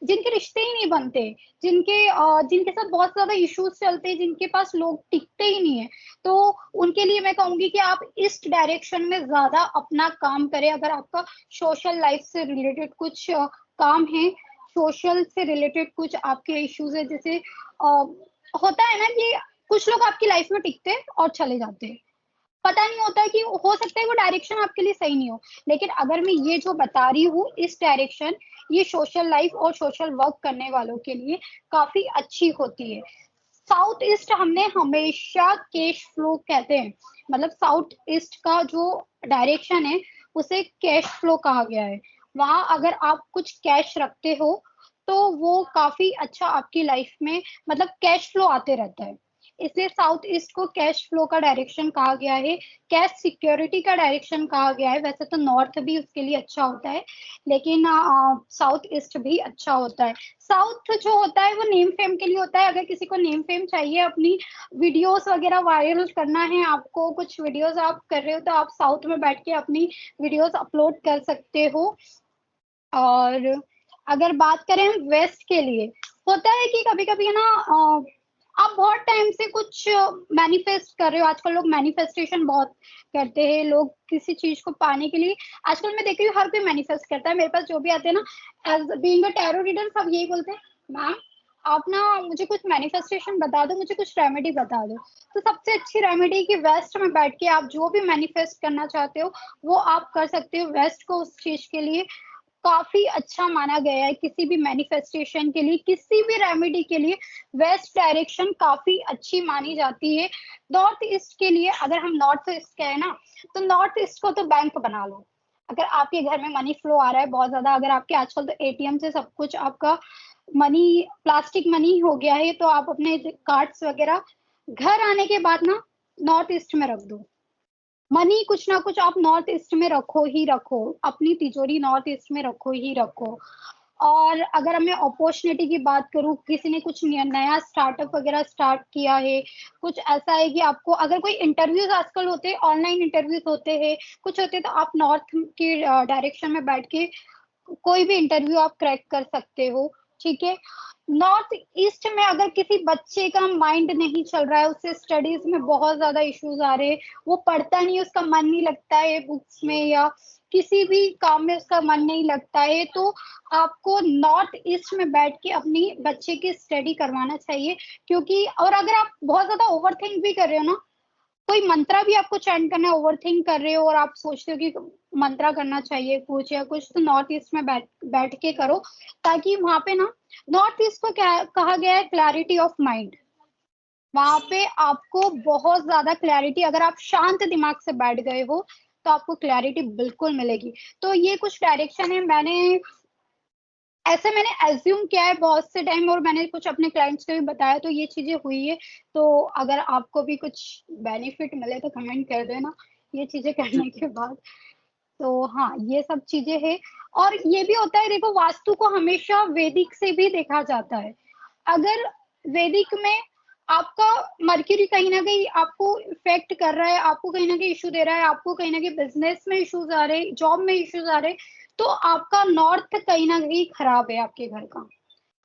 जिनके रिश्ते ही नहीं बनते, जिनके साथ बहुत ज्यादा इश्यूज चलते हैं, जिनके पास लोग टिकते ही नहीं है, तो उनके लिए मैं कहूंगी कि आप इस डायरेक्शन में ज्यादा अपना काम करें। अगर आपका सोशल लाइफ से रिलेटेड कुछ काम है, सोशल से रिलेटेड कुछ आपके इश्यूज है, जैसे होता है ना कि कुछ लोग आपकी लाइफ में टिकते हैं और चले जाते हैं, पता नहीं होता है कि हो सकता है वो डायरेक्शन आपके लिए सही नहीं हो। लेकिन अगर मैं ये जो बता रही हूँ इस डायरेक्शन, ये सोशल लाइफ और सोशल वर्क करने वालों के लिए काफी अच्छी होती है। साउथ ईस्ट हमने हमेशा कैश फ्लो कहते हैं, मतलब साउथ ईस्ट का जो डायरेक्शन है उसे कैश फ्लो कहा गया है। वहां अगर आप कुछ कैश रखते हो तो वो काफी अच्छा आपकी लाइफ में, मतलब कैश फ्लो आते रहता है। इसलिए साउथ ईस्ट को कैश फ्लो का डायरेक्शन कहा गया है, कैश सिक्योरिटी का डायरेक्शन कहा गया है। वैसे तो नॉर्थ भी उसके लिए अच्छा होता है, लेकिन साउथ ईस्ट भी अच्छा होता है। साउथ जो होता है वो नेम फेम के लिए होता है। अगर किसी को नेम फेम चाहिए, अपनी वीडियोस वगैरह वायरल करना है, आपको कुछ वीडियोस आप कर रहे हो, तो आप साउथ में बैठ के अपनी वीडियोस अपलोड कर सकते हो। और अगर बात करें वेस्ट के लिए, होता है कि कभी कभी है ना, आप बहुत टाइम से कुछ मैनिफेस्ट कर रहे हो। आजकल लोग मैनिफेस्टेशन बहुत करते हैं, लोग किसी चीज को पाने के लिए। आजकल मैं देख रही हूँ हर कोई मैनिफेस्ट करता है। मेरे पास जो भी आते हैं ना, as being a tarot reader, सब यही बोलते हैं, मैम आप ना मुझे कुछ मैनिफेस्टेशन बता दो, मुझे कुछ रेमेडी बता दो। तो सबसे अच्छी रेमेडी कि वेस्ट में बैठ के आप जो भी मैनिफेस्ट करना चाहते हो वो आप कर सकते हो। वेस्ट को उस चीज के लिए काफी अच्छा माना गया है, किसी भी मैनिफेस्टेशन के लिए, किसी भी रेमेडी के लिए वेस्ट डायरेक्शन काफी अच्छी मानी जाती है। नॉर्थ ईस्ट के लिए, अगर हम नॉर्थ ईस्ट के है ना, तो नॉर्थ ईस्ट को तो बैंक बना लो। अगर आपके घर में मनी फ्लो आ रहा है बहुत ज्यादा, अगर आपके आजकल तो एटीएम से सब कुछ आपका मनी प्लास्टिक मनी हो गया है, तो आप अपने कार्ड्स वगैरह घर आने के बाद ना नॉर्थ ईस्ट में रख दो। मनी कुछ ना कुछ आप नॉर्थ ईस्ट में रखो ही रखो, अपनी तिजोरी नॉर्थ ईस्ट में रखो ही रखो। और अगर मैं अपॉर्चुनिटी की बात करूं, किसी ने कुछ नया स्टार्टअप वगैरह स्टार्ट किया है, कुछ ऐसा है कि आपको अगर कोई इंटरव्यूज आजकल होते हैं, ऑनलाइन इंटरव्यूज होते हैं, कुछ होते हैं, तो आप नॉर्थ के डायरेक्शन में बैठ के कोई भी इंटरव्यू आप क्रैक कर सकते हो। ठीक है। नॉर्थ ईस्ट में अगर किसी बच्चे का माइंड नहीं चल रहा है, उससे स्टडीज में बहुत ज्यादा इश्यूज आ रहे हैं, वो पढ़ता नहीं, उसका मन नहीं लगता है बुक्स में या किसी भी काम में उसका मन नहीं लगता है, तो आपको नॉर्थ ईस्ट में बैठ के अपनी बच्चे की स्टडी करवाना चाहिए। क्योंकि और अगर आप बहुत ज्यादा ओवर थिंक भी कर रहे हो ना, कोई मंत्रा भी आपको चैंट करना है, ओवर थिंक कर रहे हो और आप सोचते हो कि मंत्रा करना चाहिए कुछ या कुछ, तो नॉर्थ ईस्ट में बैठ के करो, ताकि वहां पे ना, नॉर्थ ईस्ट को क्या कहा गया है, क्लैरिटी ऑफ माइंड। वहां पे आपको बहुत ज्यादा क्लैरिटी, अगर आप शांत दिमाग से बैठ गए हो तो आपको क्लैरिटी बिल्कुल मिलेगी। तो ये कुछ डायरेक्शन है, मैंने एज्यूम किया है बहुत से टाइम, और मैंने कुछ अपने क्लाइंट्स को भी बताया, तो ये चीजें हुई है। तो अगर आपको भी कुछ बेनिफिट मिले तो कमेंट कर देना ये चीजें करने के बाद। तो हाँ, ये सब चीजें हैं। और ये भी होता है, देखो वास्तु को हमेशा वैदिक से भी देखा जाता है। अगर वैदिक में आपका मर्क्यूरी कहीं ना कहीं आपको इफेक्ट कर रहा है, आपको कहीं ना कहीं इशू दे रहा है, आपको कहीं ना कहीं बिजनेस में इश्यूज आ रहे, जॉब में इश्यूज आ रहे, तो आपका नॉर्थ कहीं ना कहीं खराब है आपके घर का।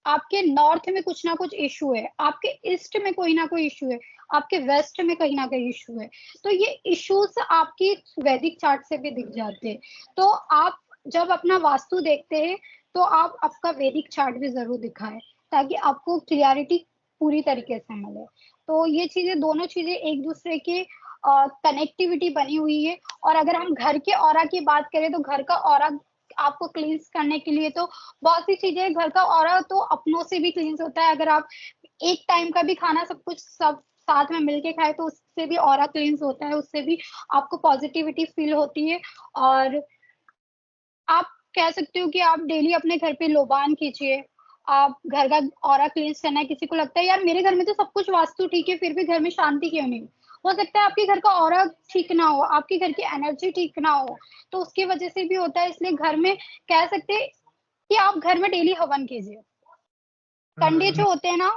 आपके नॉर्थ में कुछ ना कुछ इशू है, आपके ईस्ट में कोई ना कोई इशू है, आपके वेस्ट में कहीं ना कहीं इशू है। तो ये इश्यूज आपकी वैदिक चार्ट से भी दिख जाते हैं। तो आप जब अपना वास्तु देखते हैं तो आप आपका वैदिक चार्ट भी जरूर दिखाएं, ताकि आपको क्लियरिटी पूरी तरीके से मिले। तो ये चीजें, दोनों चीजें एक दूसरे के कनेक्टिविटी बनी हुई है। और अगर हम घर के ऑरा की बात करें, तो घर का ऑरा आपको क्लींस करने के लिए तो बहुत सी चीजें, घर का ऑरा तो अपनों से भी क्लींस होता है। अगर आप एक टाइम का भी खाना सब कुछ सब साथ में मिलके खाए, तो उससे भी ऑरा क्लींस होता है, उससे भी आपको पॉजिटिविटी फील होती है। और आप कह सकते हो कि आप डेली अपने घर पे लोबान कीजिए। आप घर का ऑरा क्लींस करना है, किसी को लगता है यार मेरे घर में तो सब कुछ वास्तु ठीक है, फिर भी घर में शांति क्यों नहीं, हो सकता है आपके घर का ऑरा ठीक ना हो, आपके घर की एनर्जी ठीक ना हो, तो उसकी वजह से भी होता है। इसलिए घर में कह सकते हैं कि आप घर में डेली हवन कीजिए। कंडे जो होते हैं ना,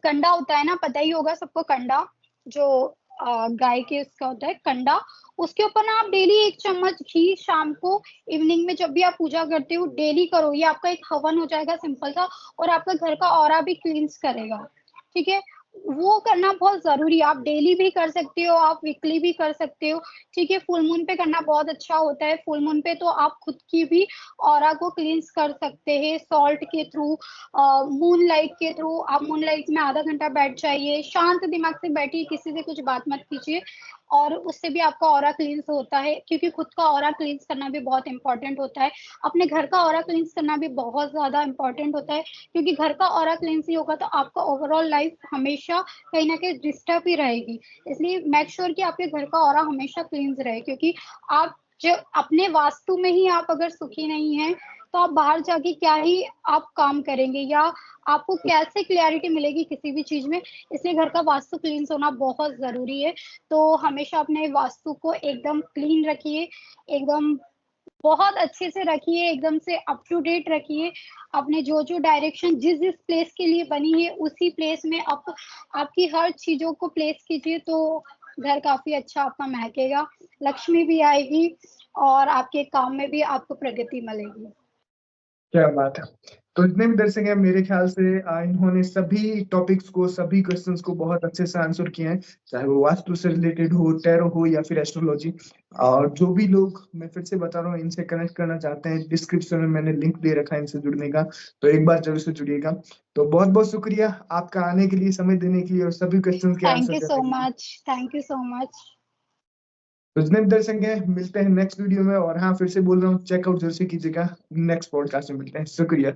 कंडा होता है ना, पता ही होगा सबको, कंडा जो गाय के उसका होता है कंडा, उसके ऊपर ना आप डेली 1 चम्मच घी शाम को, इवनिंग में जब भी आप पूजा करते हो डेली करो, ये आपका एक हवन हो जाएगा सिंपल सा, और आपका घर का ऑरा भी क्लींस करेगा। ठीक है। वो करना बहुत जरूरी है। आप डेली भी कर सकते हो, आप वीकली भी कर सकते हो। ठीक है। फुल मून पे करना बहुत अच्छा होता है। फुल मून पे तो आप खुद की भी ऑरा को क्लींस कर सकते हैं सॉल्ट के थ्रू, मून लाइट के थ्रू। आप मून लाइट में आधा घंटा बैठ जाइए, शांत दिमाग से बैठिए, किसी से कुछ बात मत कीजिए, और उससे भी आपका ऑरा क्लींस होता है। क्योंकि खुद का ऑरा क्लींस करना भी बहुत इंपॉर्टेंट होता है, अपने घर का ऑरा क्लींस करना भी बहुत ज्यादा इंपॉर्टेंट होता है। क्योंकि घर का ऑरा क्लींस ही होगा तो आपका ओवरऑल लाइफ हमेशा कहीं ना कहीं डिस्टर्ब ही रहेगी। इसलिए मेक श्योर कि आपके घर का ऑरा हमेशा क्लींस रहे, क्योंकि आप जो अपने वास्तु में ही आप अगर सुखी नहीं है, तो आप बाहर जाके क्या ही आप काम करेंगे या आपको कैसे क्लैरिटी मिलेगी किसी भी चीज में। इसलिए घर का वास्तु क्लीन होना बहुत जरूरी है। तो हमेशा अपने वास्तु को एकदम क्लीन रखिए, एकदम बहुत अच्छे से रखिए, एकदम से अप टू डेट रखिए। आपने जो जो डायरेक्शन जिस जिस प्लेस के लिए बनी है उसी प्लेस में आप आपकी हर चीजों को प्लेस कीजिए, तो घर काफी अच्छा आपका महकेगा, लक्ष्मी भी आएगी और आपके काम में भी आपको प्रगति मिलेगी। क्या बात है। तो जितने भी दर्शक हैं मेरे ख्याल से इन्होंने सभी टॉपिक्स को, सभी क्वेश्चंस को बहुत अच्छे से आंसर किए हैं, चाहे वो वास्तु से रिलेटेड हो, टैरो हो या फिर एस्ट्रोलॉजी। और जो भी लोग, मैं फिर से बता रहा हूँ, इनसे कनेक्ट करना चाहते हैं, डिस्क्रिप्शन में मैंने लिंक दे रखा है इनसे जुड़ने का, तो एक बार जरूर से जुड़िएगा। तो बहुत बहुत शुक्रिया आपका आने के लिए, समय देने के लिए और सभी क्वेश्चन के थैंक आंसर यू करने सो के लिए। Much, thank you so much. तो जितने भी दर्शक हैं मिलते हैं नेक्स्ट वीडियो में। और हाँ, फिर से बोल रहा हूँ, चेकआउट जरूर से कीजिएगा। नेक्स्ट पॉडकास्ट में मिलते हैं। शुक्रिया।